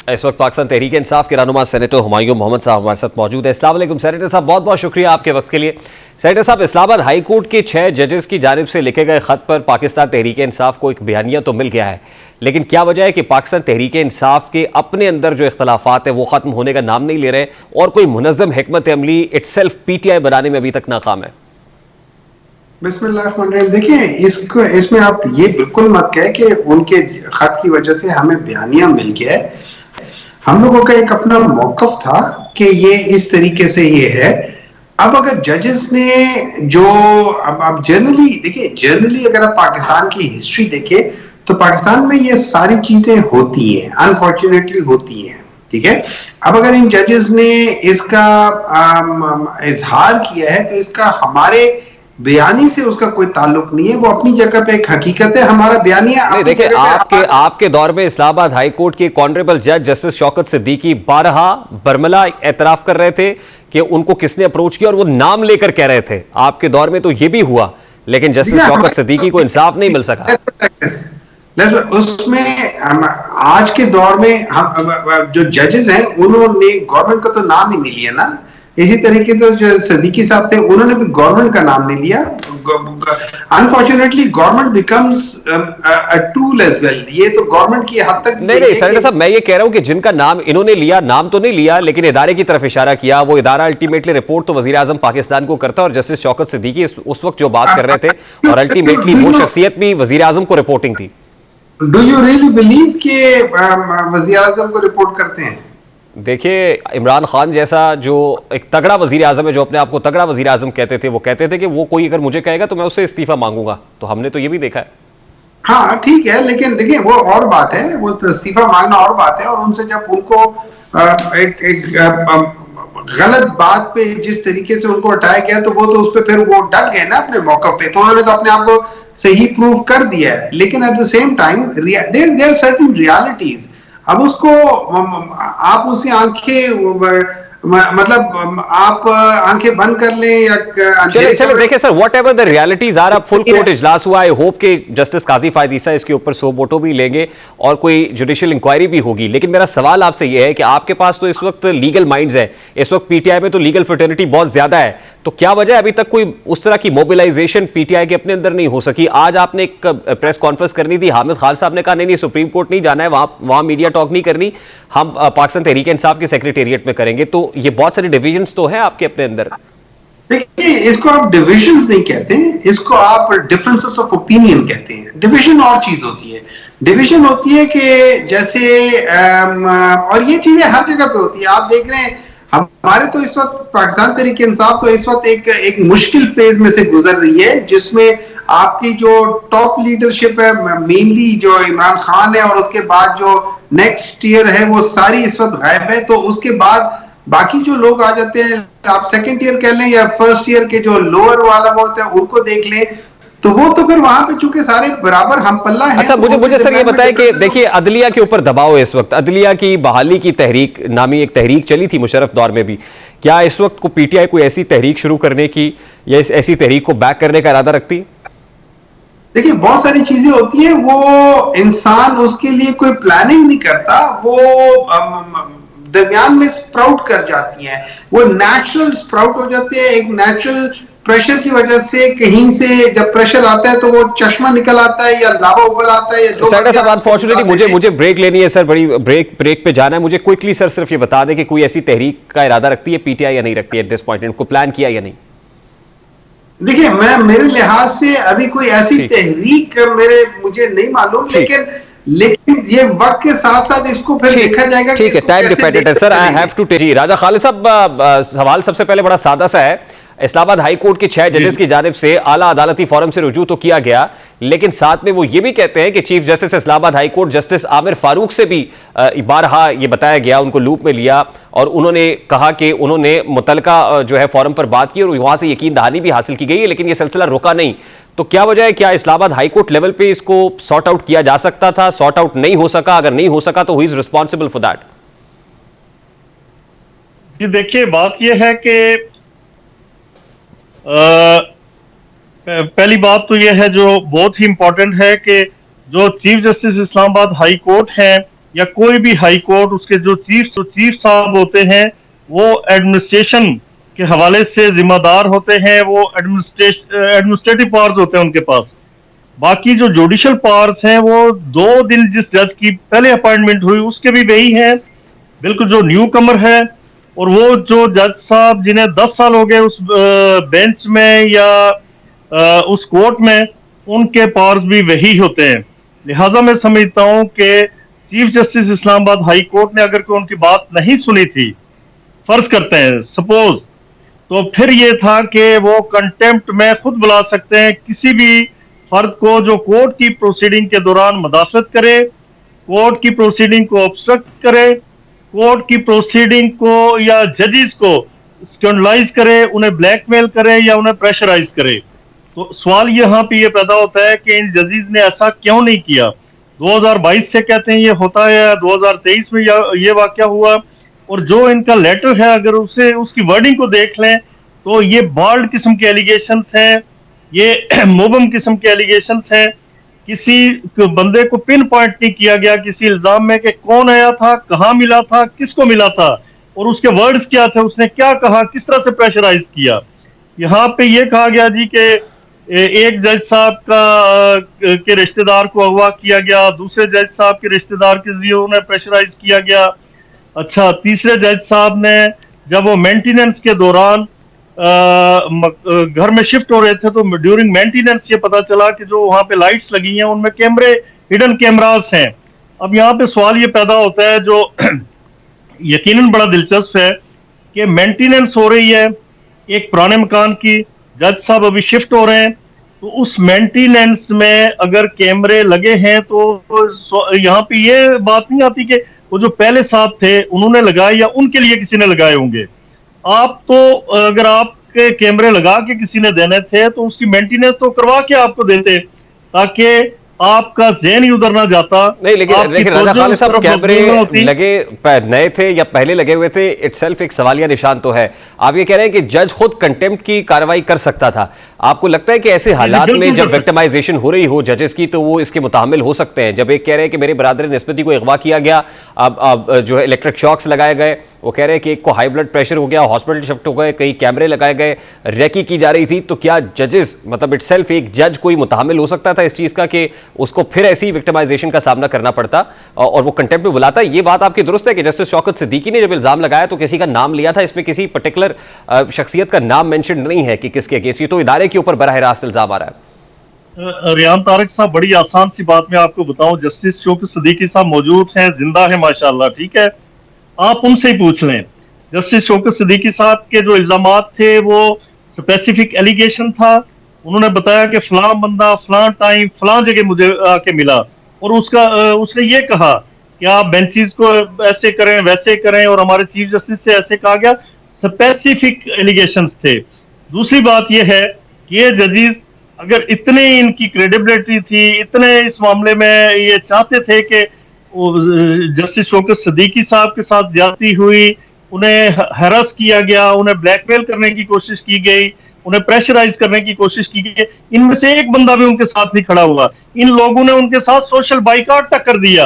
इस वक्त पाकिस्तान तहरीक इंसाफ के रहनुमा सेनेटर हुमायूं मोहम्मद साहब हमारे साथ मौजूद है। अस्सलाम वालेकुम सेनेटर साहब, बहुत बहुत शुक्रिया आपके वक्त के लिए। सेनेटर साहब, इस्लामाबाद हाई कोर्ट के 6 जजेस की जानिब से लिखे गए खत पर पाकिस्तान तहरीक इंसाफ को एक बयानिया तो मिल गया है, लेकिन क्या वजह है कि पाकिस्तान तहरीक इंसाफ के अपने अंदर जो इख्तलाफात है वो खत्म होने का नाम नहीं ले रहे और कोई मुनज़्ज़म हिकमत अमली इटसेल्फ PTI बनाने में अभी तक नाकाम है? बिस्मिल्लाहिर्रहमानिर्रहीम। देखिए, इसमें आप ये बिल्कुल मत कहें कि उनके खत की वजह से हमें बयानिया मिल गया है। हम लोगों का एक अपना मौकफ था कि ये इस तरीके से ये है। अब अगर जजेस ने जो अब जनरली अगर आप पाकिस्तान की हिस्ट्री देखें तो पाकिस्तान में ये सारी चीजें होती हैं, अनफॉर्चुनेटली होती हैं। ठीक है, अब अगर इन जजेस ने इसका इजहार किया है तो इसका हमारे बयानी से उसका कोई ताल्लुक नहीं है। वो अपनी जगह पे एक हकीकत है, हमारा बयानिया नहीं, देखिए, आपके दौर में इस्लामाबाद हाई कोर्ट के ऑनरेबल जज जस्टिस शौकत सिद्दीकी बारहा बरमला एतराफ कर रहे थे कि उनको किसने अप्रोच किया और वो नाम लेकर कह रहे थे। आपके दौर में तो ये भी हुआ, लेकिन जस्टिस शौकत सिद्दीकी को इंसाफ नहीं मिल सका। उसमें आज के दौर में हम जो जजेस हैं उन्होंने गवर्नमेंट का तो नाम ही नहीं लिया ना। इसी तरीके से जो सिद्दीकी साहब थे उन्होंने भी गवर्नमेंट का नाम नहीं लिया। Unfortunately government becomes a tool as well. ये तो गवर्नमेंट की हद तक नहीं सर साहब, मैं ये कह रहा हूं कि जिनका नाम इन्होंने लिया, नाम तो नहीं लिया लेकिन इदारे की तरफ इशारा किया। वो इदारा अल्टीमेटली रिपोर्ट तो वजीर आजम पाकिस्तान को करता है और जस्टिस शौकत सिद्दीकी उस वक्त जो बात कर रहे थे और अल्टीमेटली वो शख्सियत भी वजीर आजम को रिपोर्टिंग थी। डू यू रियली बिलीव कि वजीर आजम को रिपोर्ट करते हैं? देखिए, इमरान खान जैसा जो एक तगड़ा वजीर आजम है, जो अपने आप को तगड़ा वजीर आजम कहते थे, वो कहते थे कि वो कोई अगर मुझे कहेगा तो मैं उससे इस्तीफा मांगूंगा। तो हमने तो ये भी देखा है। हाँ ठीक है, लेकिन देखिए वो और बात है, वो इस्तीफा मांगना और बात है। और उनसे जब उनको एक गलत बात पे जिस तरीके से उनको हटाया गया तो वो तो उस पर फिर वो डट गए ना अपने मौके पे। तो उन्होंने तो अपने आप को सही प्रूव कर दिया है। लेकिन at the same time there certain realities. अब उसको आप उसी आंखें मतलब आप आंखें बंद कर लें या चले देखिए sir, whatever the realities are, अब फुल कोर्ट इजलास हुआ। आई होप कि जस्टिस काजी फायज ईसा इसके ऊपर सो वोटो भी लेंगे और कोई जुडिशियल इंक्वायरी भी होगी। लेकिन मेरा सवाल आपसे यह है कि आपके पास तो इस वक्त लीगल माइंड्स है, इस वक्त PTI में तो लीगल फ्रेटर्निटी बहुत ज्यादा है, तो क्या वजह अभी तक कोई उस तरह की मोबिलाइजेशन PTI के अपने अंदर नहीं हो सकी? आज आपने एक प्रेस कॉन्फ्रेंस करनी थी, हामिद खान साहब ने कहा नहीं सुप्रीम कोर्ट नहीं जाना है, वहां मीडिया टॉक नहीं करनी, हम पाकिस्तान तहरीक इंसाफ के सेक्रेटेरिएट में करेंगे। तो ये बहुत सारे डिविजन्स तो हैं आपके अपने अंदर। देखिए, इसको आप डिविजन्स नहीं कहते, इसको आप डिफरेंसेस ऑफ ओपिनियन कहते हैं। डिवीजन और चीज होती है। डिवीजन होती है कि जैसे और ये चीजें हर जगह पे होती है। आप देख रहे हैं हमारे तो इस वक्त पाकिस्तान तहरीक इंसाफ तो इस वक्त एक मुश्किल फेज में से गुजर रही है, जिसमें आपकी जो टॉप लीडरशिप है, मेनली जो इमरान खान है और उसके बाद जो नेक्स्ट ईयर है वो सारी इस वक्त गायब है। तो उसके बाद बाकी जो लोग आ जाते हैं, आप सेकंड ईयर कह लें या फर्स्ट ईयर के जो लोअर वाला होता है उनको देख लें, तो वो तो फिर वहां पे चूंकि सारे बराबर हम पल्ला है। अच्छा, तो मुझे सर ये बताएं कि देखिए अदलिया के ऊपर दबाव है इस वक्त। अदलिया की बहाली की तहरीक नामी एक तहरीक चली थी मुशर्रफ दौर में भी। क्या इस वक्त को PTI कोई ऐसी तहरीक शुरू करने की या ऐसी तहरीक को बैक करने का इरादा रखती? देखिए, बहुत सारी चीजें होती है, वो इंसान उसके लिए कोई प्लानिंग नहीं करता, वो दरमियान में स्प्राउट कर जाती हैं। वो नेचुरल स्प्राउट हो जाते हैं। एक नेचुरल प्रेशर की वजह से कहीं से जब प्रेशर आता है तो वो चश्मा निकल आता है या लावा उबल आता है या जो साहब अनफॉर्चुनेटली मुझे ब्रेक लेनी है सर, बड़ी ब्रेक पे जाना है मुझे। क्विकली सर सिर्फ ये बता दें कि कोई ऐसी तहरीक का इरादा रखती है PTI या नहीं रखती है एट दिस पॉइंट, को प्लान किया या नहीं? देखिए, मेरे लिहाज से अभी कोई ऐसी तहरीक मुझे नहीं मालूम, लेकिन ये वक्त के साथ साथ इसको फिर देखा जाएगा। ठीक है, टाइम डिपेंडेंट है sir. I have to tell Raja Khalid साहब, सवाल सबसे पहले बड़ा सादा सा है। इस्लामाबाद हाई कोर्ट के 6 जजेस की जानिब से आला अदालती फोरम से रुजू तो किया गया, लेकिन साथ में वो ये भी कहते हैं कि chief justice Islamabad high court justice Aamir Farooq से भी बारहा ये बताया गया, उनको लूप में लिया और उन्होंने कहा कि उन्होंने मुतलका जो है फोरम पर बात की और वहां से यकीन दहानी भी हासिल की गई है, लेकिन ये सिलसिला रुका नहीं। तो क्या वजह है? क्या इस्लामाबाद हाई कोर्ट लेवल पे इसको सॉर्ट आउट किया जा सकता था, सॉर्ट आउट नहीं हो सका? अगर नहीं हो सका तो who is responsible for that? जी देखिए, बात यह है कि पहली बात तो यह है जो बहुत ही इंपॉर्टेंट है कि जो chief justice Islamabad high court हैं या कोई भी हाई कोर्ट, उसके जो चीफ साहब होते हैं वो एडमिनिस्ट्रेशन के हवाले से जिम्मेदार होते हैं, वो एडमिनिस्ट्रेटिव पावर्स होते हैं उनके पास। बाकी जो जुडिशियल पावर्स हैं वो 2 दिन जिस जज की पहले अपॉइंटमेंट हुई उसके भी वही है, बिल्कुल जो न्यू कमर है। और वो जो जज साहब जिन्हें 10 साल हो गए उस बेंच में या उस कोर्ट में, उनके पावर्स भी वही होते हैं। लिहाजा मैं समझता हूं कि chief justice Islamabad high court ने अगर कोई उनकी बात नहीं सुनी थी, फर्ज करते हैं सपोज, तो फिर ये था कि वो कंटेम्प्ट में खुद बुला सकते हैं किसी भी फर्द को जो कोर्ट की प्रोसीडिंग के दौरान मदाखलत करे, कोर्ट की प्रोसीडिंग को ऑब्स्ट्रक्ट करे, कोर्ट की प्रोसीडिंग को या जजेस को स्कैंडलाइज करे, उन्हें ब्लैकमेल करे या उन्हें प्रेशराइज करे। तो सवाल यहाँ पे ये पैदा होता है कि इन जजेस ने ऐसा क्यों नहीं किया। 2022 से कहते हैं ये होता है, 2023 में ये वाकया हुआ। और जो इनका लेटर है अगर उसे उसकी वर्डिंग को देख लें तो ये बाल्ड किस्म के एलिगेशंस हैं, ये मुबम किस्म के एलिगेशंस हैं। किसी बंदे को पिन पॉइंट नहीं किया गया किसी इल्जाम में कि कौन आया था, कहाँ मिला था, किसको मिला था और उसके वर्ड्स क्या थे, उसने क्या कहा, किस तरह से प्रेशराइज किया। यहाँ पे ये कहा गया जी कि एक जज साहब के रिश्तेदार को अगवा किया गया, दूसरे जज साहब के रिश्तेदार के जरिए उन्हें प्रेशराइज किया गया। अच्छा, तीसरे जज साहब ने जब वो मेंटेनेंस के दौरान घर में शिफ्ट हो रहे थे तो ड्यूरिंग मेंटेनेंस ये पता चला कि जो वहां पे लाइट्स लगी हैं उनमें कैमरे, हिडन कैमरास हैं। अब यहाँ पे सवाल ये पैदा होता है जो यकीनन बड़ा दिलचस्प है कि मेंटेनेंस हो रही है एक पुराने मकान की, जज साहब अभी शिफ्ट हो रहे हैं, तो उस मेंटेनेंस में अगर कैमरे लगे हैं तो यहाँ पे ये बात नहीं आती कि वो जो पहले साहब थे उन्होंने लगाए या उनके लिए किसी ने लगाए होंगे। आप तो अगर आपके कैमरे लगा के किसी ने देने थे तो उसकी मेंटेनेंस तो करवा के आपको देते ताकि आपका ज़हन ही उधर ना जाता। नहीं, लेकिन राजा खालिद साहब कैमरे लगे नए थे या पहले लगे हुए थे, इटसेल्फ एक सवालिया निशान तो है। आप ये कह रहे हैं कि जज खुद कंटेम्प्ट की कार्रवाई कर सकता था। आपको लगता है कि ऐसे हालात में जब विक्टिमाइजेशन हो रही हो जजेस की तो वो इसके मुतामिल हो सकते हैं? जब एक कह रहे हैं कि मेरे बरादर निस्बती को अगवा किया गया, अब जो है इलेक्ट्रिक शॉक्स लगाए गए, वो कह रहे हैं कि एक को हाई ब्लड प्रेशर हो गया, हॉस्पिटल शिफ्ट हो गए, कई कैमरे लगाए गए, रेकी की जा रही थी, तो क्या जजेस मतलब इटसेल्फ एक जज कोई मुतामिल हो सकता था इस चीज का कि उसको फिर ऐसी विक्टिमाइजेशन का सामना करना पड़ता और वो कंटेम्प्ट में बुलाता? ये बात आपकी दुरुस्त है कि जस्टिस शौकत सिद्दीकी ने जब इल्जाम लगाया तो किसी का नाम लिया था, इसमें किसी पर्टिकुलर शख्सियत का नाम मेंशन नहीं है कि किसके अगेंस्ट, ये तो इदारे के ऊपर बराह रास्त इल्जाम आ रहा है। रियान तारिक साहब, बड़ी आसान सी बात मैं आपको बताऊं, जस्टिस शौकत सिद्दीकी साहब मौजूद हैं, जिंदा है माशाल्लाह, ठीक है, आप उनसे ही पूछ लें। जस्टिस शौकत सिद्दीकी साहब के जो इल्जामात थे वो स्पेसिफिक एलिगेशन था। उन्होंने बताया कि फलां बंदा फलां टाइम फलां जगह मुझे आके मिला और उसने ये कहा कि आप बेंचेस को ऐसे करें वैसे करें और हमारे चीफ जस्टिस से ऐसे कहा गया। स्पेसिफिक एलिगेशंस थे। दूसरी बात यह है कि ये जजेस अगर इतने इनकी क्रेडिबिलिटी थी, इतने इस मामले में ये चाहते थे कि जस्टिस शौकत सिद्दीकी साहब के साथ ज्यादती हुई, उन्हें हैरास किया गया, उन्हें ब्लैकमेल करने की कोशिश की गई, उन्हें प्रेशराइज करने की कोशिश की गई, इनमें से एक बंदा भी उनके साथ नहीं खड़ा हुआ। इन लोगों ने उनके साथ सोशल बाइकआउट तक कर दिया।